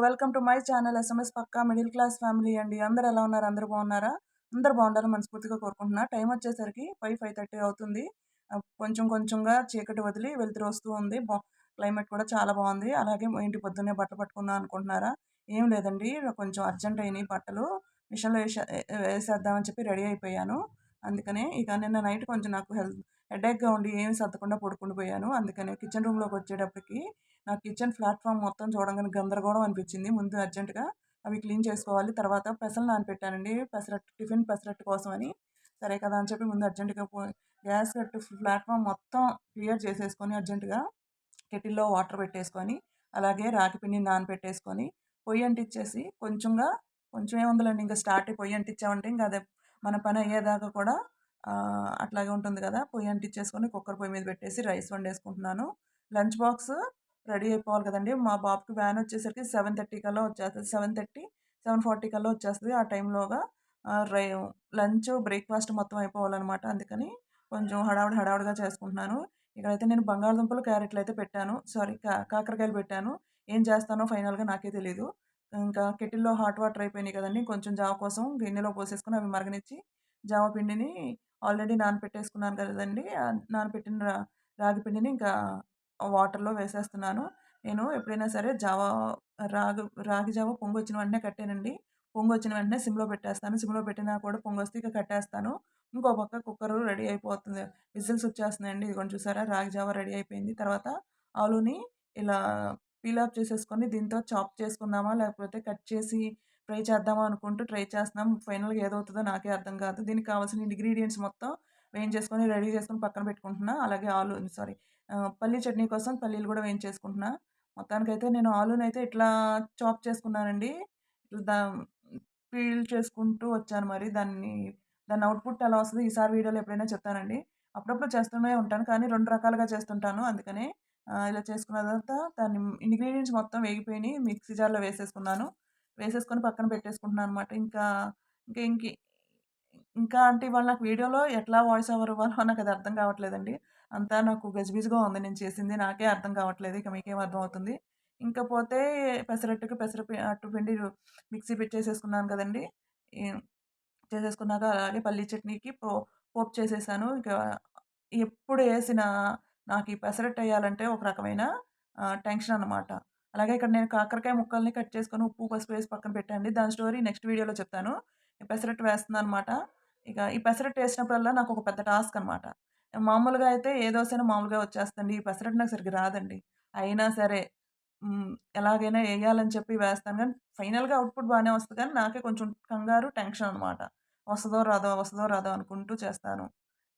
Welcome to my channel SMS పక్కా middle class family అండి. అందరూ ఎలా ఉన్నారు? అందరూ బాగున్నారా? అందరూ బాగుండాలని మనస్ఫూర్తిగా కోరుకుంటున్నా. టైం వచ్చేసరికి 5:30 అవుతుంది. కొంచెం కొంచెంగా చీకటి వదిలి వెలుతురు వస్తూ ఉంది. క్లైమేట్ కూడా చాలా బాగుంది. అలాగే ఏంటి పొద్దున్నే బట్టలు పట్టుకుందాం అనుకుంటున్నారా? ఏం లేదండి, కొంచెం అర్జెంట్ అయినాయి బట్టలు. మిషన్‌లో వేసేద్దామని చెప్పి రెడీ అయిపోయాను. అందుకనే ఇక నిన్న నైట్ కొంచెం నాకు హెడేక్‌గా ఉండి ఏమి సర్దకుండా పడుకుండిపోయాను. అందుకని కిచెన్ రూమ్‌లోకి వచ్చేటప్పటికి నా కిచెన్ ప్లాట్‌ఫార్మ్ మొత్తం చూడంగానే గందరగోళం అనిపించింది. ముందు అర్జెంట్‌గా అవి క్లీన్ చేసుకోవాలి. తర్వాత పెసలు నానపెట్టానండి. టిఫిన్ పెసరట్టు కోసమని. సరే కదా అని చెప్పి ముందు అర్జెంట్‌గా గ్యాస్ కట్టు ప్లాట్‌ఫార్మ్ మొత్తం క్లియర్ చేసేసుకొని అర్జెంట్‌గా కెటిల్‌లో వాటర్ పెట్టేసుకొని, అలాగే రాగి పిండిని నానపెట్టేసుకొని, పొయ్యి అంటించేసి కొంచెం ఏముందిలేండి, ఇంక పొయ్యి అంటించామంటే ఇంక అదే మన పని అయ్యేదాకా కూడా అట్లాగే ఉంటుంది కదా! పొయ్యి అంటించేసుకొని కుక్కర్ పొయ్యి మీద పెట్టేసి రైస్ వండేసుకుంటున్నాను. లంచ్ బాక్స్ రెడీ అయిపోవాలి కదండీ! మా బాబుకి వ్యాన్ వచ్చేసరికి 7:30 కల్లా వచ్చేస్తది. 7:30, 7:40 కల్లా వచ్చేస్తది. ఆ టైంలోగా ఆహ్, రై లంచ్, బ్రేక్‌ఫాస్ట్ మొత్తం అయిపోవాలనమాట. అందుకని కొంచెం హడావుడిగా చేసుకుంటున్నాను. ఇక్కడైతే నేను బంగాళదుంపలు, క్యారెట్‌లయితే పెట్టాను. సారీ, కాకరకాయలు పెట్టాను. ఏం చేస్తానో ఫైనల్‌గా నాకే తెలీదు. ఇంకా కెటిల్‌లో హాట్ వాటర్ అయిపోయినాయి కదండీ! కొంచెం జావ కోసం గిన్నెలో పోసేసుకొని అవి మరగనిచ్చి, జావ పిండిని ఆల్రెడీ నానపెట్టేసుకున్నాను కదండీ! నానపెట్టిన రాగి పిండిని ఇంకా వాటర్‌లో వేసేస్తున్నాను. నేను ఎప్పుడైనా సరే రాగి జావ పొంగొచ్చిన వెంటనే కట్టానండి. పొంగొచ్చిన వెంటనే సిమ్‌లో పెట్టేస్తాను. సిమ్‌లో పెట్టినా కూడా పొంగొస్తే ఇక కట్టేస్తాను. ఇంకో పక్క కుక్కరు రెడీ అయిపోతుంది. విజిల్స్ వచ్చేస్తున్నాయండి. ఇదిగోండి చూసారా, రాగి జావ రెడీ అయిపోయింది. తర్వాత ఆలూని ఇలా పీల్ ఆఫ్ చేసేసుకొని దీంతో చాప్ చేసుకుందామా, లేకపోతే కట్ చేసి ఫ్రై చేద్దామా అనుకుంటూ ట్రై చేస్తున్నాం. ఫైనల్‌గా ఏదవుతదో నాకే అర్థం కాదు. దీనికి కావాల్సిన ఇంగ్రీడియెంట్స్ మొత్తం వేయించేసుకొని రెడీ చేసుకొని పక్కన పెట్టుకుంటున్నా. అలాగే పల్లీ చట్నీ కోసం పల్లీలు కూడా వేయించేసుకుంటున్నా. మొత్తానికైతే నేను ఆలూనైతే ఇట్లా చాప్ చేసుకున్నానండి. దా పీల్ చేసుకుంటూ వచ్చాను మరి. దాని అవుట్‌పుట్ ఎలా వస్తదో ఈసారి వీడియోలో ఎప్పుడైనా చెప్తానండి. అప్పుడప్పుడు చేస్తూనే ఉంటాను. కానీ 2 రకాలుగా చేస్తుంటాను. అందుకనే ఇలా చేసుకున్న తర్వాత దాని ఇంగ్రీడియెంట్స్ మొత్తం వేగిపోయినియి. మిక్సీ జార్‌లో వేసేసుకున్నాను. వేసేసుకొని పక్కన పెట్టేసుకుంటున్నాననమాట. ఇంకా ఇంకి ఇంకా అంటే ఇవాళ నాకు వీడియోలో ఎట్లా వాయిస్ ఓవర్ ఇవ్వాలో నాకది అర్థం కావట్లేదండి. అంతా నాకు గజిబిజిగా ఉంది నేను చేసింది. నాకే అర్థం కావట్లేదు. ఇక మీకేం అర్థమవుతుంది. ఇంక పోతే అట్టు పిండి మిక్సీ చేసేసుకున్నాను కదండీ! ఈ చేసేసుకున్నాక అలాగే పల్లీ చట్నీకి పోపు చేసేసాను. ఇక ఎప్పుడు ఏసినా నాకు ఈ పెసరట్టేయాలంటే ఒక రకమైన టెన్షన్ అనమాట. అలాగే ఇక్కడ నేను కాకరకాయ ముక్కల్ని కట్ చేసుకొని ఉప్పు, పసుపు వేసి పక్కన పెట్టానండి. దాని స్టోరీ నెక్స్ట్ వీడియోలో చెప్తాను. ఈ పెసరట్టు వేస్తున్నాననమాట. ఇక ఈ పెసరట్టు ఏసినప్పుడల్లా నాకొక పెద్ద టాస్క్ అనమాట. మామూలుగా అయితే ఏ దోసైనా మామూలుగా వచ్చేస్తదండి. ఈ పెసరట్టు నాకు సరిగ్గా రాదండి. అయినా సరే హ్మ్. ఎలాగైనా ఎయ్యాలని చెప్పి వేస్తాను గానీ, ఫైనల్‌గా అవుట్‌పుట్ బానే వస్తది కానీ, నాకే కొంచెం కంగారు, టెన్షన్ అనమాట. వస్తదో రాదో అనుకుంటూ చేస్తాను.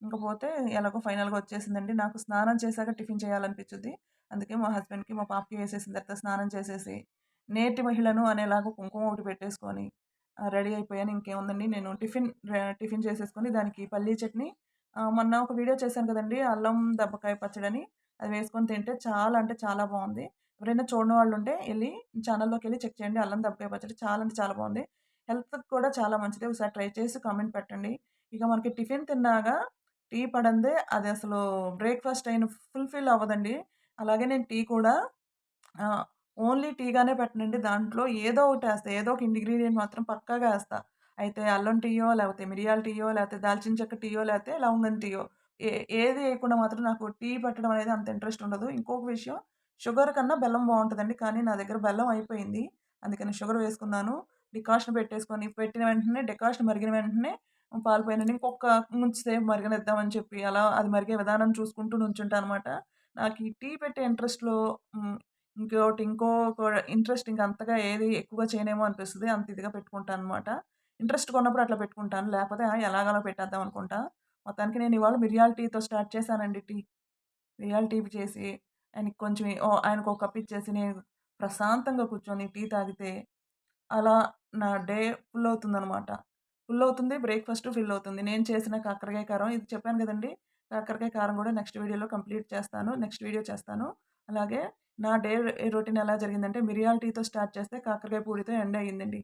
ఇంకపోతే ఎలాగో ఫైనల్‌గా వచ్చేసిందండి. నాకు స్నానం చేశాక టిఫిన్ చేయాలనిపిచ్చుద్ది. అందుకే మా హస్బెండ్‌కి, మా పాపకి వేసేసిన తర్వాత స్నానం చేసేసి, నేటి మహిళను అనేలాగా కుంకుమ ఒకటి పెట్టేసుకొని రెడీ అయిపోయాను. ఇంకేముందండి, నేను టిఫిన్ చేసేసుకొని దానికి పల్లీ చట్నీ, మొన్న ఒక వీడియో చేశాను కదండీ! అల్లం దబ్బకాయ పచ్చడని. అది వేసుకొని తింటే చాలా అంటే చాలా బావుంది. ఎవరైనా చూడని వాళ్ళుంటే ఎళ్లి ఛానల్‌లోకెళ్లి చెక్ చేయండి. అల్లం దబ్బకాయ పచ్చడి చాలా అంటే చాలా బావుంది. హెల్త్‌కి కూడా చాలా మంచిది. ఒకసారి ట్రై చేసి కామెంట్ పెట్టండి. ఇక మనకి టిఫిన్ తిన్నాక టీ పడందే అది అసలు బ్రేక్‌ఫాస్ట్ అయిన ఫుల్‌ఫిల్ అవ్వదండి. అలాగే నేను టీ కూడా ఆహ్, ఓన్లీ టీగానే పెట్టనండి. దాంట్లో ఏదో ఒకటేస్తా. ఏదో ఒక ఇంగ్రీడియెంట్ మాత్రం పక్కాగా ఏస్తా. అయితే అల్లం టీయో, లేకపోతే మిరియాల టీయో, లేకపోతే దాల్చిన చెక్క టీయో, లేకపోతే లవంగం టీయో, ఏ ఏది ఏయకుండా మాత్రం నాకు టీ పెట్టడం అనేది అంత ఇంట్రెస్ట్ ఉండదు. ఇంకొక విషయం, షుగర్ కన్నా బెల్లం బావుంటదండి. కానీ నా దగ్గర బెల్లం అయిపోయింది. అందుకని షుగర్ వేసుకున్నాను. డికాషన్ పెట్టేసుకొని, పెట్టిన వెంటనే డికాషన్ మరిగిన వెంటనే పాలు పోయనండి. కొంచెం సేపు మరగనిద్దామని చెప్పి అలా అది మరిగే విధానం చూసుకుంటూ నుంచుంటాననమాట. నాకు ఈ టీ పెట్టే ఇంట్రెస్ట్‌లో హ్మ్. ఇంకొక ఇంట్రెస్ట్ ఇంక అంతగా ఏది ఎక్కువగా చేయనేమో అనిపిస్తది. అంత ఇదిగా పెట్టుకుంటాననమాట. ఇంట్రెస్ట్‌గా ఉన్నప్పుడు అట్లా పెట్టుకుంటాను. లేకపోతే ఎలాగోలా పెట్టేద్దాం అనుకుంటా. మొత్తానికి నేను ఇవాళ మిరియాల టీతో స్టార్ట్ చేశానండి టీ. మిరియాల టీ చేసి ఆయనకి కొంచెం ఆయనకు ఒక కప్ ఇచ్చేసి నేను ప్రశాంతంగా కూర్చొని టీ తాగితే అలా నా డే ఫుల్ అవుతుందనమాట. ఫుల్ అవుతుంది. బ్రేక్‌ఫాస్ట్ ఫిల్ అవుతుంది. నేను చేసిన కాకరకాయ కారం ఇది చెప్పాను గదండీ! కాకరకాయ కారం గూడా నెక్స్ట్ వీడియోలో కంప్లీట్ చేస్తాను. నెక్స్ట్ వీడియో చేస్తాను. అలాగే నా రొటీన్ ఎలా జరిగిందంటే మిరియాల టీతో స్టార్ట్ చేస్తే కాకరకాయ పూరితో ఎండ్ అయ్యిందండి.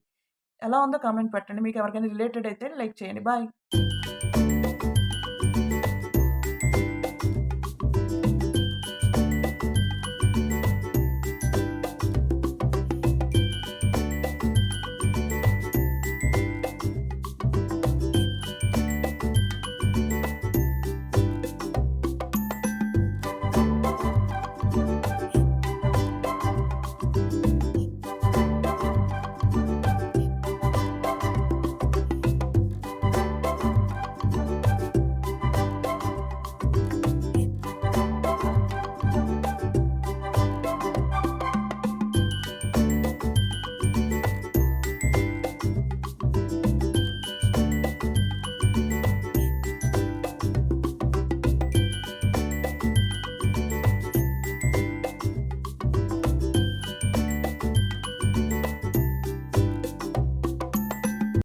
ఎలా ఉందో కామెంట్ పెట్టండి. మీకు ఎవరికైనా రిలేటెడ్ అయితే లైక్ చేయండి. బాయ్.